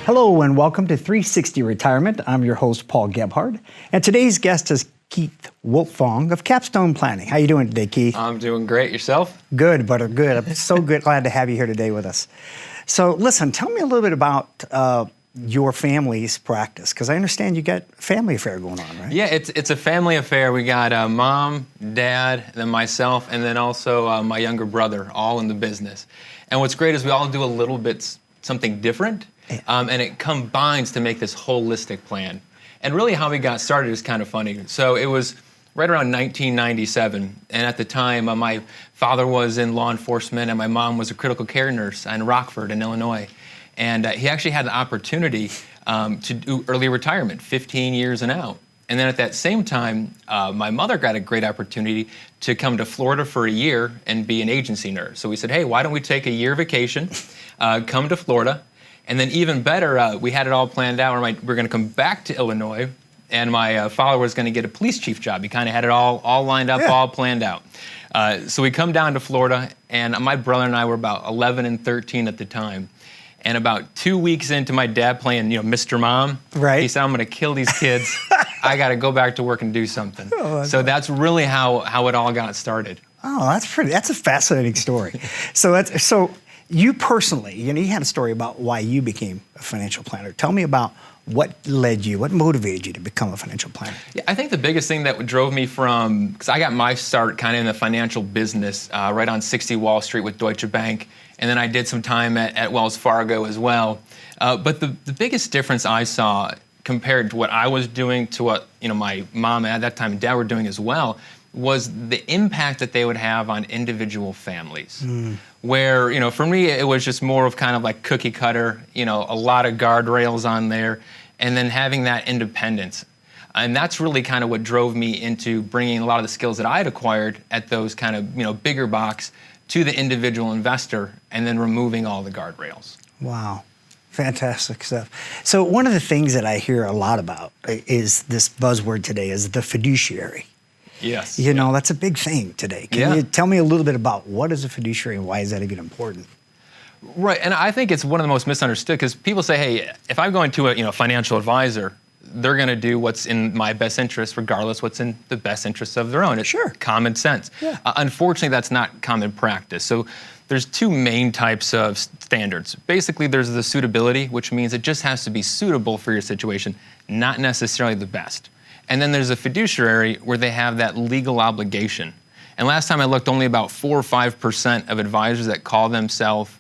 Hello and welcome to 360 Retirement. I'm your host, Paul Gebhard, and today's guest is Keith Wiltfong of Capstone Planning. How you doing today, Keith? I'm doing great. Yourself? Good, brother, good. I'm so glad to have you here today with us. So listen, tell me a little bit about your family's practice, because I understand you got a family affair going on, right? Yeah, it's a family affair. We got mom, dad, then myself, and then also my younger brother, all in the business. And what's great is we all do a little bit something different. And it combines to make this holistic plan. And really how we got started is kind of funny. So it was right around 1997. And at the time, my father was in law enforcement and my mom was a critical care nurse in Rockford in Illinois. And he actually had the opportunity to do early retirement, 15 years and out. And then at that same time, my mother got a great opportunity to come to Florida for a year and be an agency nurse. So we said, hey, why don't we take a year vacation, come to Florida. And then even better, we had it all planned out. We're going to come back to Illinois, and my father was going to get a police chief job. He kind of had it all lined up, all planned out. So we come down to Florida, and my brother and I were about 11 and 13 at the time. And about 2 weeks into my dad playing, Mr. Mom, right. He said, I'm going to kill these kids. I got to go back to work and do something. So that's really how it all got started. Oh, that's a fascinating story. So you personally, you had a story about why you became a financial planner. Tell me about what motivated you to become a financial planner? Yeah, I think the biggest thing that drove me because I got my start kind of in the financial business right on 60 Wall Street with Deutsche Bank, and then I did some time at Wells Fargo as well. But the biggest difference I saw compared to what I was doing to what my mom at that time and dad were doing as well was the impact that they would have on individual families. Where, for me, it was just more of kind of like cookie cutter, a lot of guardrails on there, and then having that independence. And that's really kind of what drove me into bringing a lot of the skills that I had acquired at those kind of, bigger box to the individual investor, and then removing all the guardrails. Wow. Fantastic stuff. So one of the things that I hear a lot about is this buzzword today is the fiduciary. Yes. That's a big thing today. Can you tell me a little bit about what is a fiduciary and why is that even important? Right, and I think it's one of the most misunderstood because people say, hey, if I'm going to a financial advisor, they're going to do what's in my best interest regardless what's in the best interest of their own. It's common sense. Yeah. Unfortunately, that's not common practice. So there's two main types of standards. Basically, there's the suitability, which means it just has to be suitable for your situation, not necessarily the best. And then there's a fiduciary where they have that legal obligation. And last time I looked, only about 4 or 5% of advisors that call themselves,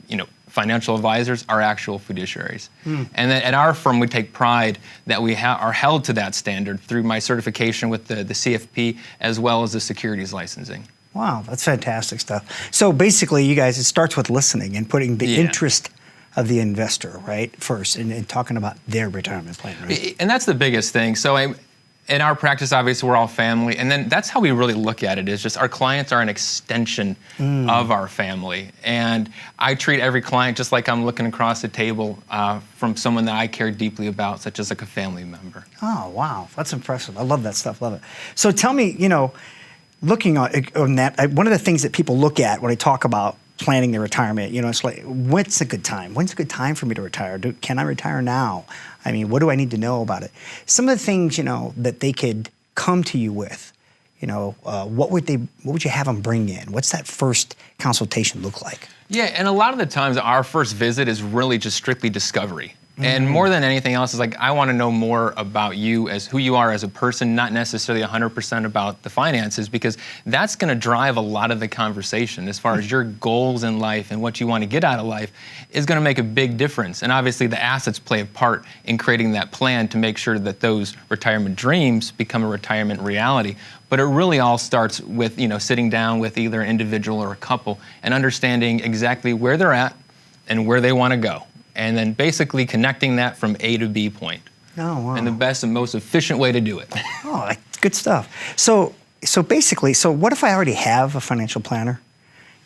financial advisors are actual fiduciaries. And then at our firm, we take pride that we are held to that standard through my certification with the CFP as well as the securities licensing. Wow, that's fantastic stuff. So basically, you guys, it starts with listening and putting the interest of the investor, right, first, and talking about their retirement plan, right? And that's the biggest thing. So in our practice, obviously, we're all family. And then that's how we really look at it, is just our clients are an extension of our family. And I treat every client just like I'm looking across the table from someone that I care deeply about, such as like a family member. Oh, wow. That's impressive. I love that stuff. Love it. So tell me, looking on that, one of the things that people look at when they talk about planning their retirement, it's like, when's a good time? When's a good time for me to retire? Can I retire now? I mean, what do I need to know about it? Some of the things, that they could come to you with, what would you have them bring in? What's that first consultation look like? Yeah, and a lot of the times our first visit is really just strictly discovery. And more than anything else is like, I want to know more about you as who you are as a person, not necessarily 100% about the finances, because that's going to drive a lot of the conversation as far as your goals in life and what you want to get out of life is going to make a big difference. And obviously the assets play a part in creating that plan to make sure that those retirement dreams become a retirement reality. But it really all starts with, sitting down with either an individual or a couple and understanding exactly where they're at and where they want to go. And then basically connecting that from A to B point. Oh, wow. And the best and most efficient way to do it. Oh, good stuff. So basically, what if I already have a financial planner?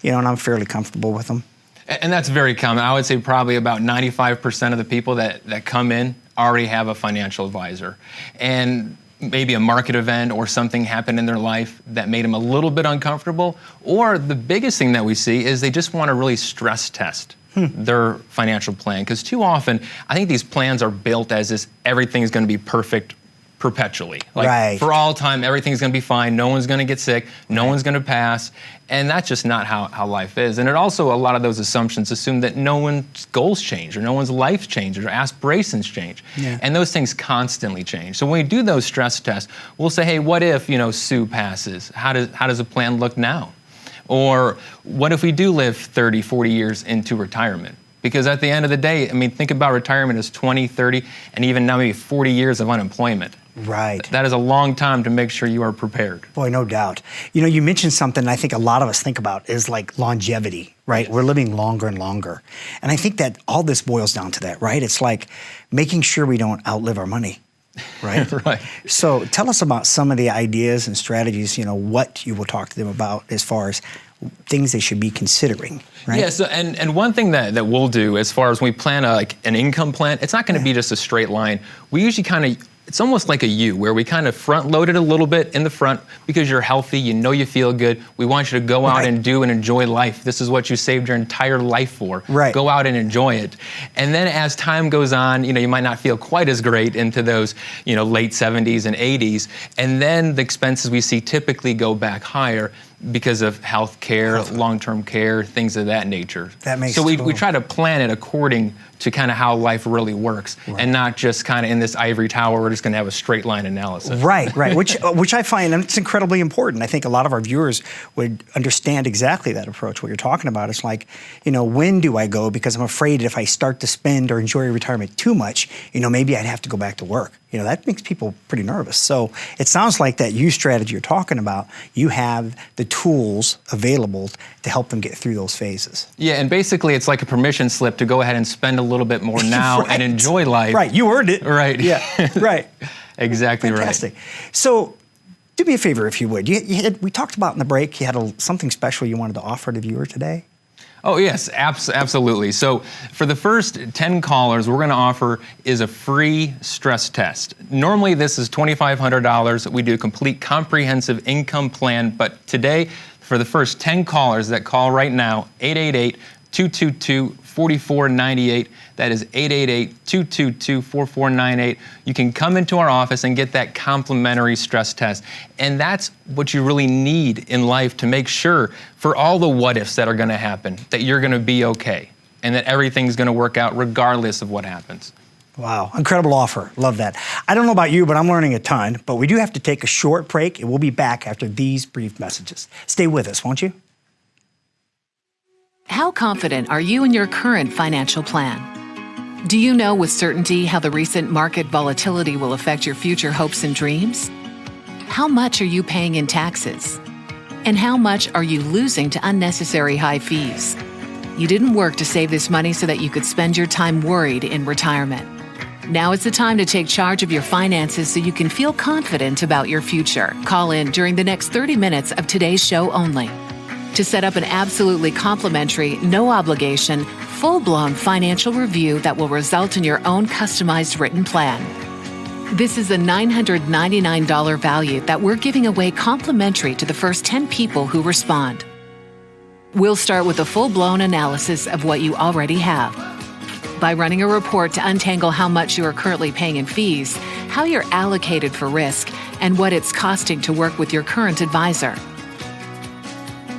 and I'm fairly comfortable with them. And that's very common. I would say probably about 95% of the people that come in already have a financial advisor. And maybe a market event or something happened in their life that made them a little bit uncomfortable. Or the biggest thing that we see is they just want to really stress test their financial plan. Because too often, I think these plans are built as this everything is going to be perfect perpetually. Like for all time, everything's going to be fine. No one's going to get sick. No one's going to pass. And that's just not how life is. And it also, a lot of those assumptions assume that no one's goals change or no one's life changes or aspirations change. And those things constantly change. So when we do those stress tests, we'll say, hey, what if, Sue passes? How does the plan look now? Or what if we do live 30, 40 years into retirement? Because at the end of the day, think about retirement as 20, 30, and even now maybe 40 years of unemployment. Right. That is a long time to make sure you are prepared. Boy, no doubt. You mentioned something I think a lot of us think about is like longevity, right? We're living longer and longer. And I think that all this boils down to that, right? It's like making sure we don't outlive our money, right? Right. So tell us about some of the ideas and strategies, what you will talk to them about as far as things they should be considering, right? Yeah, so, and one thing that we'll do as far as when we plan an income plan, it's not going to be just a straight line. We usually it's almost like a U, where we kind of front load it a little bit in the front because you're healthy, you feel good. We want you to go out and do and enjoy life. This is what you saved your entire life for. Right. Go out and enjoy it. And then as time goes on, you might not feel quite as great into those, late 70s and 80s. And then the expenses we see typically go back higher because of health care, long-term care, things of that nature. That makes sense. So we try to plan it according to kind of how life really works, and not just kind of in this ivory tower, we're just going to have a straight line analysis. Right, which I find it's incredibly important. I think a lot of our viewers would understand exactly that approach, what you're talking about. It's like, when do I go? Because I'm afraid if I start to spend or enjoy retirement too much, maybe I'd have to go back to work. That makes people pretty nervous. So it sounds like that U strategy you're talking about, you have the tools available to help them get through those phases. Yeah, and basically it's like a permission slip to go ahead and spend a little bit more now and enjoy life. Right, you earned it. Right. Yeah, right. Exactly. Fantastic. So do me a favor if you would. We talked about in the break, you had something special you wanted to offer the viewer today? Oh, yes, absolutely. So for the first 10 callers, we're going to offer is a free stress test. Normally, this is $2,500. We do a complete comprehensive income plan. But today, for the first 10 callers that call right now, 888-222-4498. That is 888-222-4498. You can come into our office and get that complimentary stress test. And that's what you really need in life to make sure for all the what ifs that are going to happen, that you're going to be okay and that everything's going to work out regardless of what happens. Wow, incredible offer. Love that. I don't know about you, but I'm learning a ton. But we do have to take a short break, and we'll be back after these brief messages. Stay with us, won't you? How confident are you in your current financial plan? Do you know with certainty how the recent market volatility will affect your future hopes and dreams? How much are you paying in taxes? And how much are you losing to unnecessary high fees? You didn't work to save this money so that you could spend your time worried in retirement. Now is the time to take charge of your finances so you can feel confident about your future. Call in during the next 30 minutes of today's show only to set up an absolutely complimentary, no obligation, full-blown financial review that will result in your own customized written plan. This is a $999 value that we're giving away complimentary to the first 10 people who respond. We'll start with a full-blown analysis of what you already have by running a report to untangle how much you are currently paying in fees, how you're allocated for risk, and what it's costing to work with your current advisor.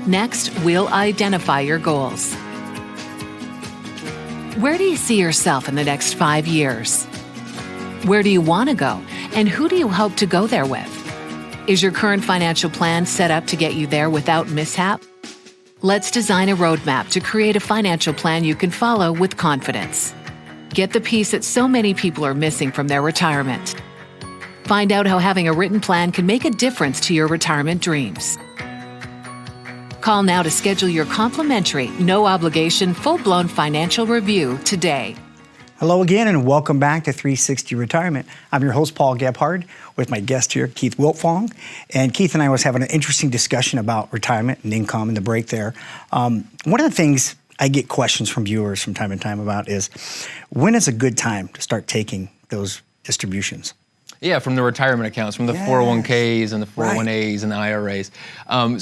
Next, we'll identify your goals. Where do you see yourself in the next 5 years? Where do you want to go, and who do you hope to go there with? Is your current financial plan set up to get you there without mishap? Let's design a roadmap to create a financial plan you can follow with confidence. Get the piece that so many people are missing from their retirement. Find out how having a written plan can make a difference to your retirement dreams. Call now to schedule your complimentary, no obligation, full-blown financial review today. Hello again, and welcome back to 360 Retirement. I'm your host, Paul Gebhard, with my guest here, Keith Wiltfong. And Keith and I was having an interesting discussion about retirement and income in the break there. One of the things I get questions from viewers from time to time about is, when is a good time to start taking those distributions? Yeah, from the retirement accounts, from the 401ks and the 401as and the IRAs.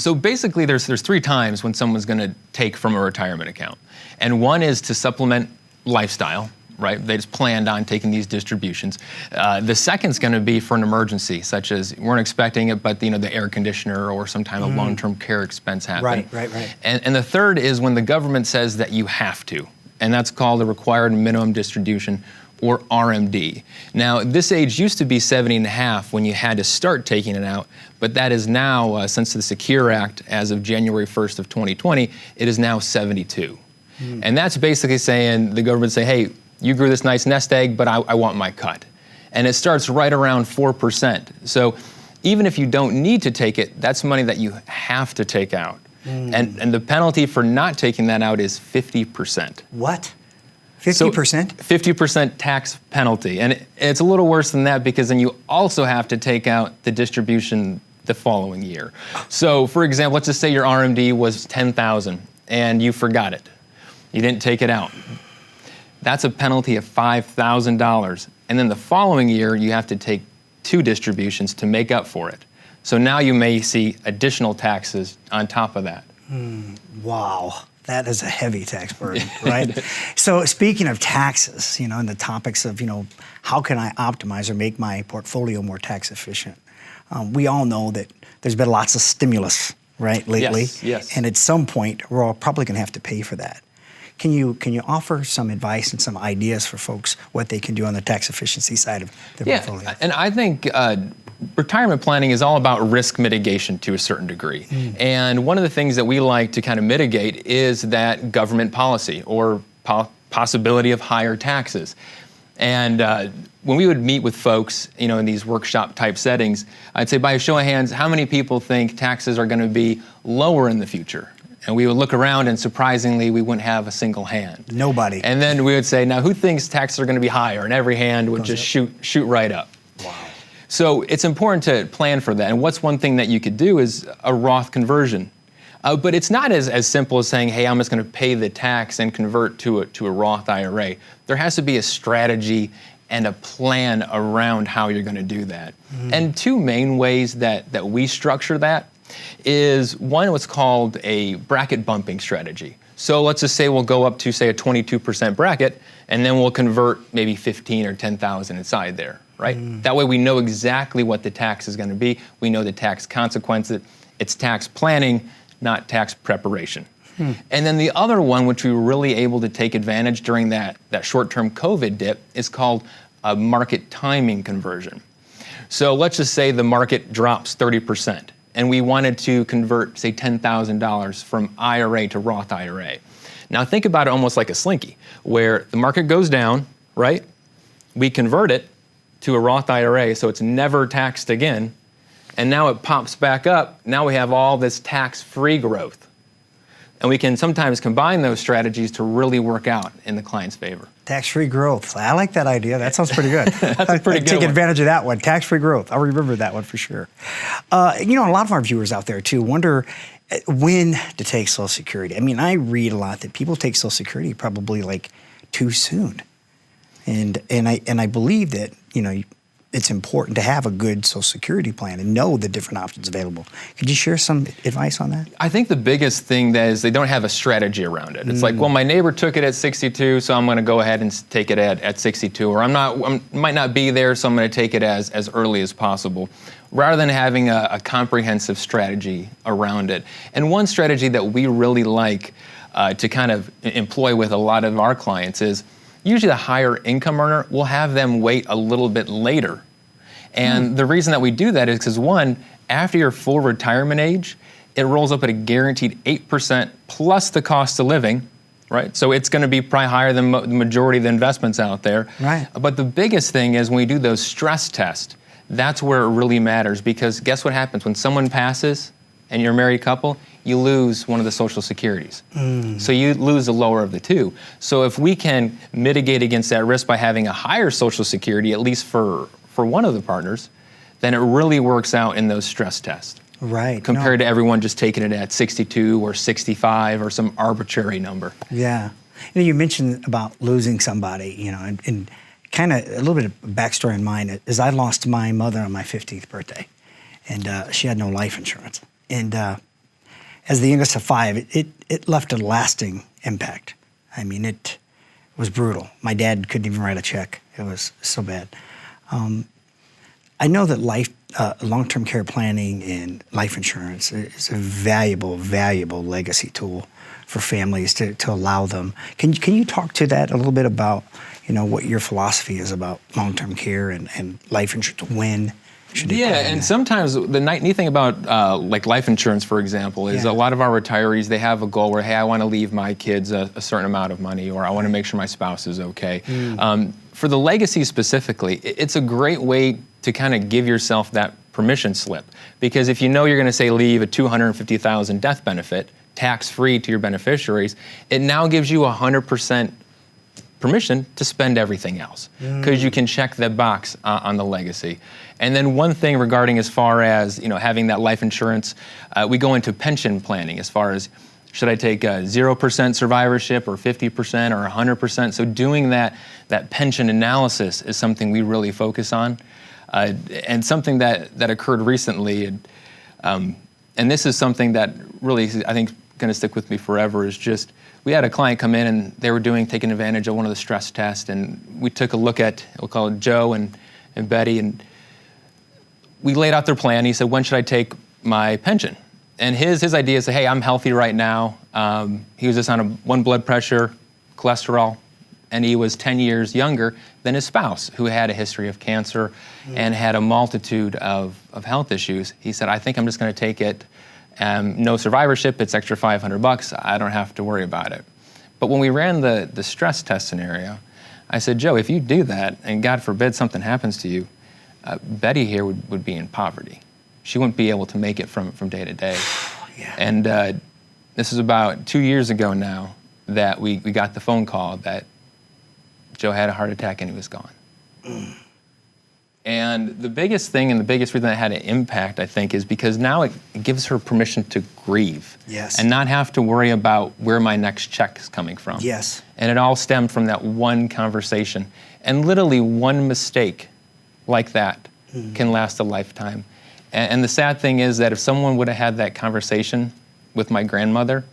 So basically, there's 3 times when someone's going to take from a retirement account. And one is to supplement lifestyle. Right, they just planned on taking these distributions. The second's going to be for an emergency, such as weren't expecting it, but the air conditioner or some kind of long-term care expense happened. Right. And the third is when the government says that you have to, and that's called the required minimum distribution, or RMD. Now, this age used to be 70 and a half when you had to start taking it out, but that is now, since the Secure Act, as of January 1st of 2020, it is now 72. And that's basically saying, the government say, hey, you grew this nice nest egg, but I want my cut. And it starts right around 4%. So even if you don't need to take it, that's money that you have to take out. And the penalty for not taking that out is 50%. What? 50%? So 50% tax penalty. And it's a little worse than that, because then you also have to take out the distribution the following year. So for example, let's just say your RMD was $10,000 and you forgot it. You didn't take it out. That's a penalty of $5,000. And then the following year, you have to take 2 distributions to make up for it. So now you may see additional taxes on top of that. Wow, that is a heavy tax burden, right? So speaking of taxes, and the topics of, how can I optimize or make my portfolio more tax efficient? We all know that there's been lots of stimulus, right, lately. Yes. And at some point, we're all probably going to have to pay for that. Can you offer some advice and some ideas for folks what they can do on the tax efficiency side of their portfolio? And I think retirement planning is all about risk mitigation to a certain degree. And one of the things that we like to kind of mitigate is that government policy or possibility of higher taxes. And when we would meet with folks, in these workshop type settings, I'd say, by a show of hands, how many people think taxes are going to be lower in the future? And we would look around, and surprisingly, we wouldn't have a single hand. Nobody. And then we would say, now who thinks taxes are going to be higher? And every hand would just shoot right up. Wow. So it's important to plan for that. And what's one thing that you could do is a Roth conversion. But it's not as simple as saying, hey, I'm just going to pay the tax and convert to a Roth IRA. There has to be a strategy and a plan around how you're going to do that. And 2 main ways that we structure that is, one, what's called a bracket bumping strategy. So let's just say we'll go up to, say, a 22% bracket, and then we'll convert maybe 15 or 10,000 inside there, right? That way we know exactly what the tax is going to be. We know the tax consequences. It's tax planning, not tax preparation. And then the other one, which we were really able to take advantage during that short-term COVID dip, is called a market timing conversion. So let's just say the market drops 30%. And we wanted to convert, say, $10,000 from IRA to Roth IRA. Now think about it almost like a slinky, where the market goes down, right? We convert it to a Roth IRA, so it's never taxed again, and now it pops back up. Now we have all this tax-free growth. And we can sometimes combine those strategies to really work out in the client's favor. Tax-free growth. I like that idea. That sounds pretty good. That's a pretty good Take one. advantage of that one. Tax-free growth. I'll remember that one for sure. A lot of our viewers out there, too, wonder when to take Social Security. I mean, I read a lot that people take Social Security probably like too soon. And I believe that, it's important to have a good Social Security plan and know the different options available. Could you share some advice on that? I think the biggest thing that is they don't have a strategy around it. It's like, well, my neighbor took it at 62, so I'm going to go ahead and take it at 62, or I might not be there, so I'm going to take it as early as possible, rather than having a comprehensive strategy around it. And one strategy that we really like to kind of employ with a lot of our clients is, usually the higher income earner, we'll have them wait a little bit later. And the reason that we do that is because, one, after your full retirement age, it rolls up at a guaranteed 8% plus the cost of living, right? So it's going to be probably higher than the majority of the investments out there. Right. But the biggest thing is when we do those stress tests, that's where it really matters, because guess what happens? When someone passes, and you're a married couple, you lose one of the Social Securities. So you lose the lower of the two. So if we can mitigate against that risk by having a higher Social Security, at least for one of the partners, then it really works out in those stress tests. Right. Compared to everyone just taking it at 62 or 65 or some arbitrary number. Yeah. You mentioned about losing somebody, and kind of a little bit of backstory in mine is I lost my mother on my 50th birthday, and she had no life insurance. And as the youngest of five, it left a lasting impact. I mean, it was brutal. My dad couldn't even write a check. It was so bad. I know that long-term care planning and life insurance is a valuable, valuable legacy tool for families to allow them. Can you talk to that a little bit about, what your philosophy is about long-term care and life insurance? When should they plan and that? sometimes the neat thing about like life insurance, for example, is a lot of our retirees, they have a goal where, hey, I want to leave my kids a certain amount of money, or I want to make sure my spouse is okay. For the legacy specifically, it's a great way to kind of give yourself that permission slip. Because if you know you're going to say leave a $250,000 death benefit, tax-free to your beneficiaries, it now gives you 100% permission to spend everything else, because you can check the box on the legacy. And then one thing regarding as far as having that life insurance, we go into pension planning as far as, should I take 0% survivorship or 50% or 100%? So doing that pension analysis is something we really focus on. And something that occurred recently, and this is something that really I think is going to stick with me forever, is just we had a client come in and they were taking advantage of one of the stress tests, and we took a look at, we'll call it Joe and Betty, and we laid out their plan. He said, when should I take my pension? And his idea is, hey, I'm healthy right now. He was just on one blood pressure, cholesterol, and he was 10 years younger than his spouse, who had a history of cancer and had a multitude of health issues. He said, I think I'm just going to take it. No survivorship, it's extra $500. I don't have to worry about it. But when we ran the stress test scenario, I said, Joe, if you do that, and God forbid something happens to you, Betty here would be in poverty. She wouldn't be able to make it from day to day. Yeah. And this is about 2 years ago now that we got the phone call that Joe had a heart attack and he was gone. And the biggest thing and the biggest reason that had an impact, I think, is because now it gives her permission to grieve. Yes. And not have to worry about where my next check is coming from. Yes. And it all stemmed from that one conversation. And literally one mistake like that can last a lifetime. And the sad thing is that if someone would have had that conversation with my grandmother,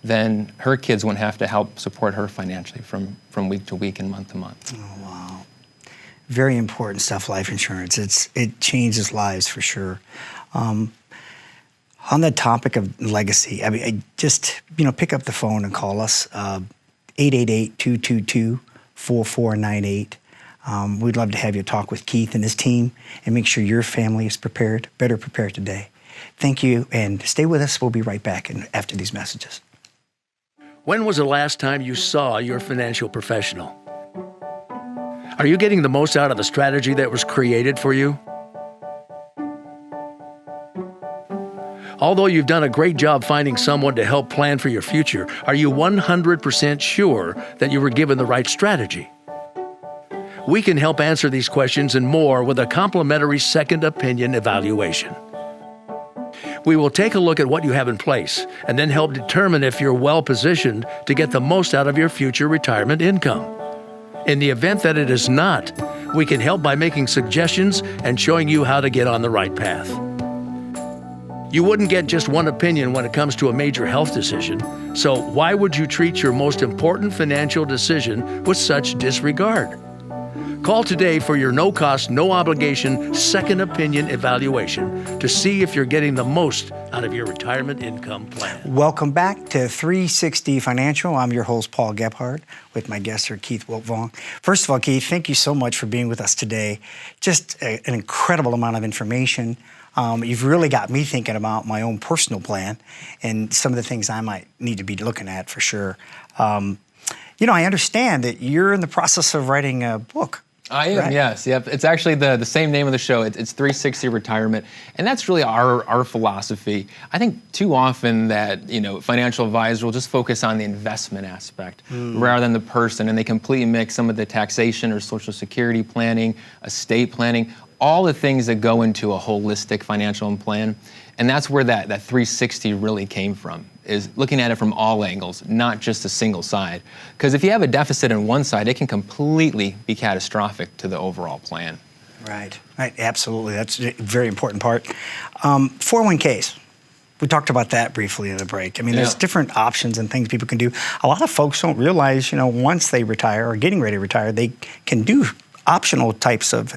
then her kids wouldn't have to help support her financially from week to week and month to month. Oh, wow. Very important stuff, life insurance. It changes lives for sure. On the topic of legacy, I mean, I just, pick up the phone and call us, 888-222-4498. We'd love to have you talk with Keith and his team and make sure your family is better prepared today. Thank you, and stay with us. We'll be right back after these messages. When was the last time you saw your financial professional? Are you getting the most out of the strategy that was created for you? Although you've done a great job finding someone to help plan for your future, are you 100% sure that you were given the right strategy? We can help answer these questions and more with a complimentary second opinion evaluation. We will take a look at what you have in place and then help determine if you're well positioned to get the most out of your future retirement income. In the event that it is not, we can help by making suggestions and showing you how to get on the right path. You wouldn't get just one opinion when it comes to a major health decision, so why would you treat your most important financial decision with such disregard? Call today for your no-cost, no-obligation second opinion evaluation to see if you're getting the most out of your retirement income plan. Welcome back to 360 Financial. I'm your host, Paul Gebhardt, with my guest here, Keith Wiltfong. First of all, Keith, thank you so much for being with us today. Just an incredible amount of information. You've really got me thinking about my own personal plan and some of the things I might need to be looking at for sure. I understand that you're in the process of writing a book I am, right? yes. Yep. It's actually the same name of the show. It's 360 Retirement. And that's really our philosophy. I think too often that, financial advisors will just focus on the investment aspect rather than the person. And they completely mix some of the taxation or Social Security planning, estate planning, all the things that go into a holistic financial plan. And that's where that 360 really came from, is looking at it from all angles, not just a single side. Because if you have a deficit on one side, it can completely be catastrophic to the overall plan. Right, absolutely. That's a very important part. 401ks. We talked about that briefly in the break. I mean, there's different options and things people can do. A lot of folks don't realize, once they retire or getting ready to retire, they can do optional types of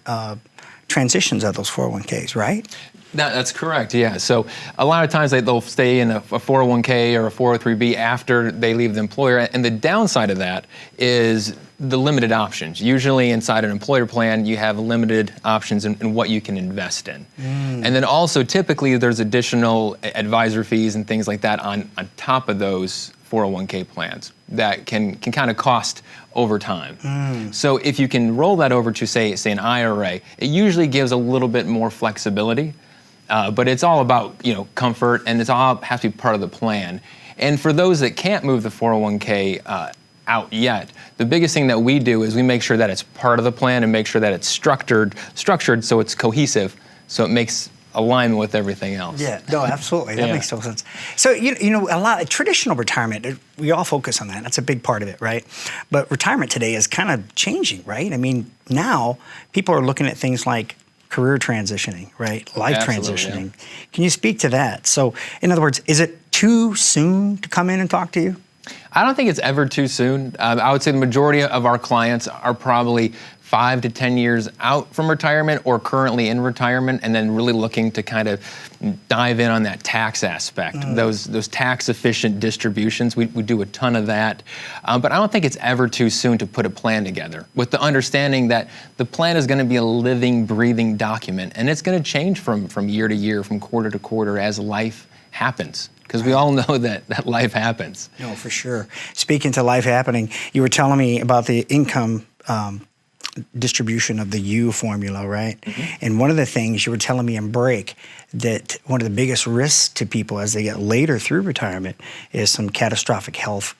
transitions of those 401ks, right? That's correct, yeah. So a lot of times they'll stay in a 401k or a 403b after they leave the employer. And the downside of that is the limited options. Usually inside an employer plan, you have limited options in what you can invest in. And then also typically there's additional advisor fees and things like that on top of those 401k plans that can kind of cost over time. So if you can roll that over to say an IRA, it usually gives a little bit more flexibility. But it's all about comfort, and it's all has to be part of the plan. And for those that can't move the 401k out yet, the biggest thing that we do is we make sure that it's part of the plan and make sure that it's structured so it's cohesive, so it makes alignment with everything else. Yeah, no, absolutely. That makes total sense. So, a lot of traditional retirement, we all focus on that. That's a big part of it, right? But retirement today is kind of changing, right? I mean, now people are looking at things like career transitioning, right? Life transitioning. Yeah. Can you speak to that? So, in other words, is it too soon to come in and talk to you? I don't think it's ever too soon. I would say the majority of our clients are probably 5 to 10 years out from retirement or currently in retirement, and then really looking to kind of dive in on that tax aspect. Those tax efficient distributions, we do a ton of that. But I don't think it's ever too soon to put a plan together with the understanding that the plan is going to be a living, breathing document, and it's going to change from year to year, from quarter to quarter as life happens. Because we all know that life happens. No, for sure. Speaking to life happening, you were telling me about the income distribution of the U formula, right? And one of the things you were telling me in break, that one of the biggest risks to people as they get later through retirement is some catastrophic health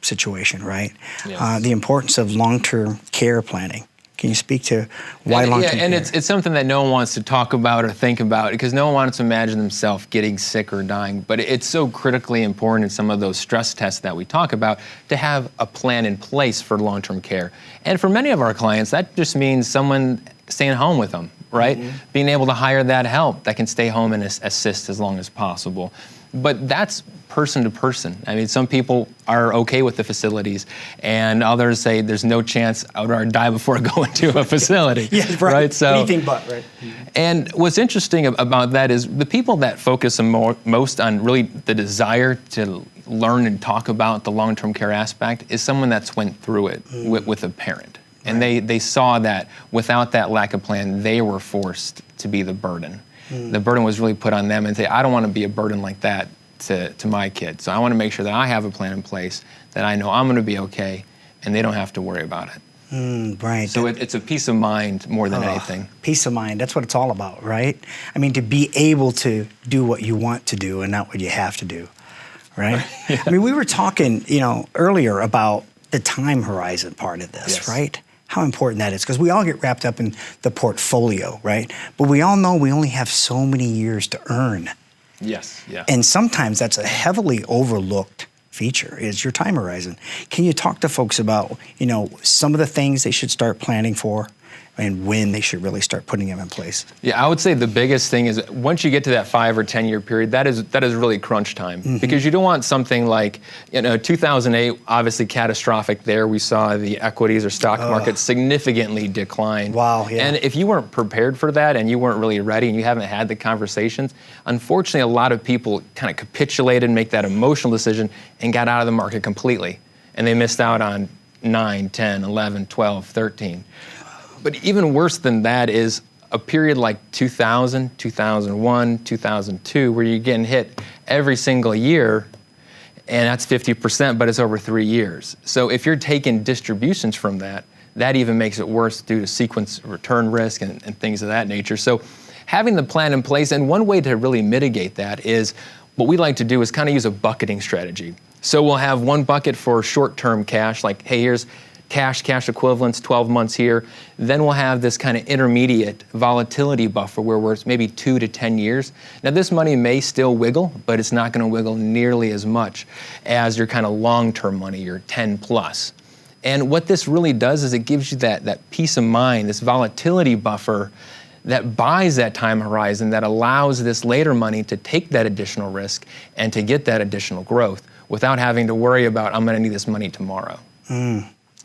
situation, right? Yes. The importance of long-term care planning. Can you speak to why long-term care? And it's something that no one wants to talk about or think about, because no one wants to imagine themselves getting sick or dying. But it's so critically important in some of those stress tests that we talk about to have a plan in place for long-term care. And for many of our clients, that just means someone staying home with them, right? Being able to hire that help that can stay home and assist as long as possible. But that's person to person. I mean, some people are okay with the facilities, and others say there's no chance I would rather die before I go into a facility. Right. So anything but, right? And what's interesting about that is the people that focus most on really the desire to learn and talk about the long-term care aspect is someone that's went through it with a parent. And they saw that without that lack of plan, they were forced to be the burden. The burden was really put on them, and say, I don't want to be a burden like that to my kids. So I want to make sure that I have a plan in place, that I know I'm going to be okay, and they don't have to worry about it. Right. So it's a peace of mind more than anything. Peace of mind, that's what it's all about, right? I mean, to be able to do what you want to do and not what you have to do, right? I mean, we were talking, earlier about the time horizon part of this, right? How important that is, because we all get wrapped up in the portfolio, right? But we all know we only have so many years to earn. Yes, yeah. And sometimes that's a heavily overlooked feature, is your time horizon. Can you talk to folks about, some of the things they should start planning for and when they should really start putting them in place? Yeah, I would say the biggest thing is once you get to that 5 or 10 year period, that is really crunch time, because you don't want something like 2008, obviously catastrophic there. We saw the equities or stock market significantly decline. Wow, yeah. And if you weren't prepared for that and you weren't really ready and you haven't had the conversations, unfortunately a lot of people kind of capitulated and make that emotional decision and got out of the market completely. And they missed out on 9, 10, 11, 12, 13. But even worse than that is a period like 2000, 2001, 2002, where you're getting hit every single year, and that's 50%, but it's over 3 years. So if you're taking distributions from that, that even makes it worse due to sequence return risk and things of that nature. So having the plan in place, and one way to really mitigate that is what we like to do is kind of use a bucketing strategy. So we'll have one bucket for short-term cash, like, hey, here's cash equivalents, 12 months here. Then we'll have this kind of intermediate volatility buffer where it's maybe 2 to 10 years. Now this money may still wiggle, but it's not going to wiggle nearly as much as your kind of long-term money, your 10 plus. And what this really does is it gives you that peace of mind, this volatility buffer that buys that time horizon, that allows this later money to take that additional risk and to get that additional growth without having to worry about, I'm going to need this money tomorrow.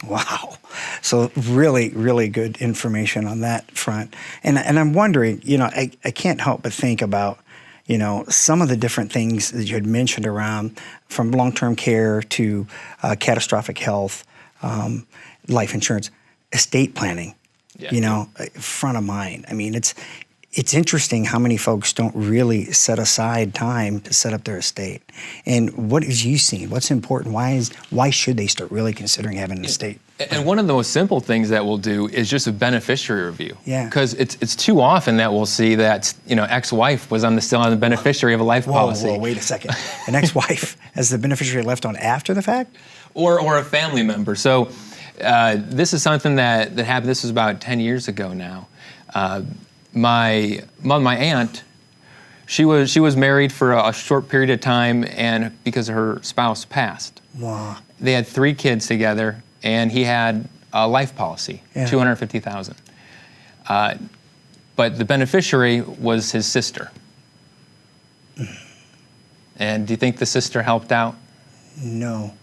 Wow. So really, really good information on that front. And I'm wondering, I can't help but think about, some of the different things that you had mentioned around, from long-term care to catastrophic health, life insurance, estate planning, front of mind. I mean, it's interesting how many folks don't really set aside time to set up their estate. And what have you seen? What's important? Why should they start really considering having an estate? And one of the most simple things that we'll do is just a beneficiary review. Yeah. Because it's too often that we'll see that, ex-wife was still on the beneficiary of a life policy. Whoa, wait a second. An ex-wife as the beneficiary left on after the fact? Or a family member. So this is something that happened. This was about 10 years ago now. My aunt, she was married for a short period of time, and because her spouse passed. Wow. They had 3 kids together, and he had a life policy, $250,000. But the beneficiary was his sister. And do you think the sister helped out? No.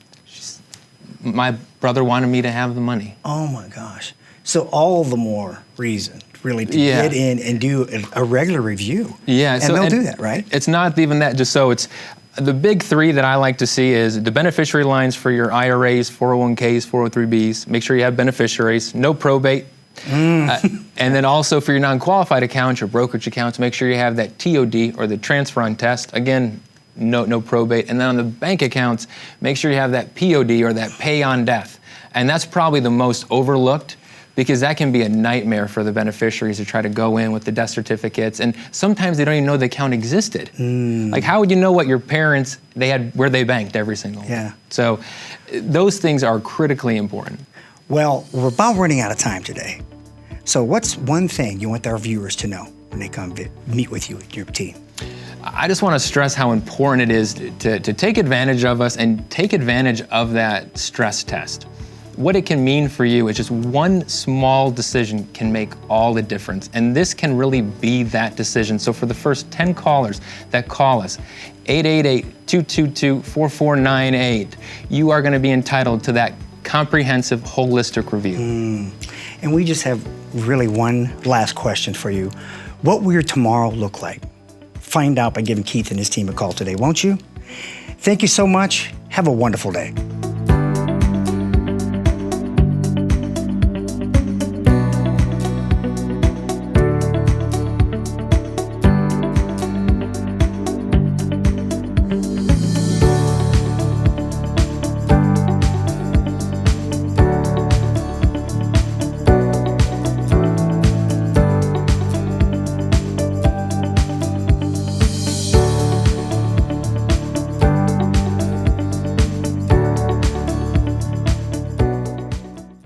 My brother wanted me to have the money. Oh my gosh. So all the more reason really to get in and do a regular review. Yeah. And they'll do that, right? It's not even that, just so it's, the big 3 that I like to see is the beneficiary lines for your IRAs, 401ks, 403bs. Make sure you have beneficiaries, no probate. And then also for your non-qualified accounts, your brokerage accounts, make sure you have that TOD or the transfer on test. Again, no probate. And then on the bank accounts, make sure you have that POD or that pay on death. And that's probably the most overlooked, because that can be a nightmare for the beneficiaries to try to go in with the death certificates. And sometimes they don't even know the account existed. Like, how would you know what your parents, where they banked every single one? So those things are critically important. Well, we're about running out of time today. So what's one thing you want our viewers to know when they come meet with you and your team? I just want to stress how important it is to take advantage of us and take advantage of that stress test. What it can mean for you is just one small decision can make all the difference. And this can really be that decision. So for the first 10 callers that call us, 888-222-4498, you are going to be entitled to that comprehensive, holistic review. And we just have really one last question for you. What will your tomorrow look like? Find out by giving Keith and his team a call today, won't you? Thank you so much. Have a wonderful day.